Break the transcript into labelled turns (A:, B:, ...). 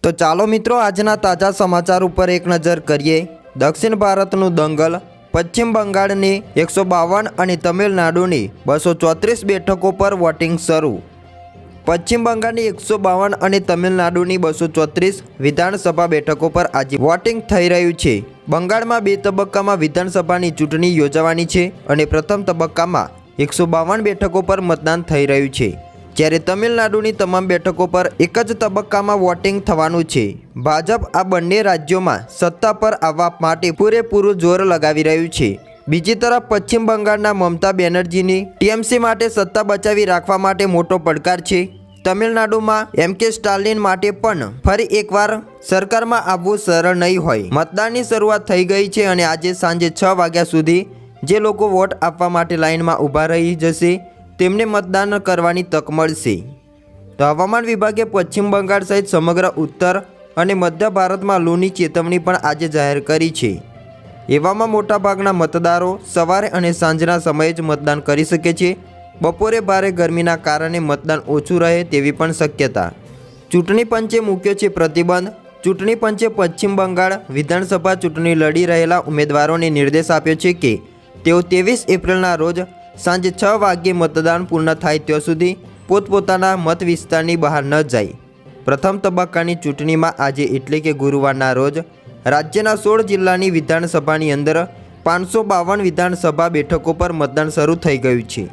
A: તો ચાલો મિત્રો આજના તાજા સમાચાર ઉપર એક નજર કરીએ। દક્ષિણ ભારતનું દંગલ, પશ્ચિમ બંગાળની 152 અને તમિલનાડુની 234 બેઠકો પર વોટિંગ શરૂ। પશ્ચિમ બંગાળની 152 અને તમિલનાડુની 234 વિધાનસભા બેઠકો પર આજે વોટિંગ થઈ રહ્યું છે। બંગાળમાં 2 તબક્કામાં વિધાનસભાની ચૂંટણી યોજાવાની છે અને પ્રથમ તબક્કામાં 152 બેઠકો પર મતદાન થઈ રહ્યું છે, જ્યારે તમિલનાડુની તમામ બેઠકો પર એક જ તબક્કામાં વોટિંગ થવાનું છે। ભાજપ આ બંને રાજ્યોમાં સત્તા પર આવવા માટે પૂરેપૂરું જોર લગાવી રહ્યું છે। બીજી તરફ પશ્ચિમ બંગાળના મમતા બેનર્જીની ટીએમસી માટે સત્તા બચાવી રાખવા માટે મોટો પડકાર છે। તમિલનાડુમાં એમકે સ્ટાલિન માટે પણ ફરી એકવાર સરકારમાં આવવું સરળ નહીં હોય। મતદાનની શરૂઆત થઈ ગઈ છે અને આજે સાંજે 6 વાગ્યા સુધી જે લોકો વોટ આપવા માટે લાઇનમાં ઊભા રહી જશે તેમને મતદાન કરવાની તક મળશે। તો હવામાન વિભાગે પશ્ચિમ બંગાળ સહિત સમગ્ર ઉત્તર અને મધ્ય ભારતમાં લૂની ચેતવણી પણ આજે જાહેર કરી છે। એવામાં મોટાભાગના મતદારો સવારે અને સાંજના સમયે જ મતદાન કરી શકે છે। બપોરે ભારે ગરમીના કારણે મતદાન ઓછું રહે તેવી પણ શક્યતા। ચૂંટણી પંચે મૂક્યો છે પ્રતિબંધ। ચૂંટણી પંચે પશ્ચિમ બંગાળ વિધાનસભા ચૂંટણી લડી રહેલા ઉમેદવારોને નિર્દેશ આપ્યો છે કે તેઓ 23 એપ્રિલના રોજ સાંજે 6 વાગ્યે મતદાન પૂર્ણ થાય ત્યાં સુધી પોતપોતાના મત વિસ્તારની બહાર ન જાય। પ્રથમ તબક્કાની ચૂંટણીમાં આજે એટલે કે ગુરુવારના રોજ રાજ્યના 16 જિલ્લાની વિધાનસભાની અંદર 552 વિધાનસભા બેઠકો પર મતદાન શરૂ થઈ ગયું છે।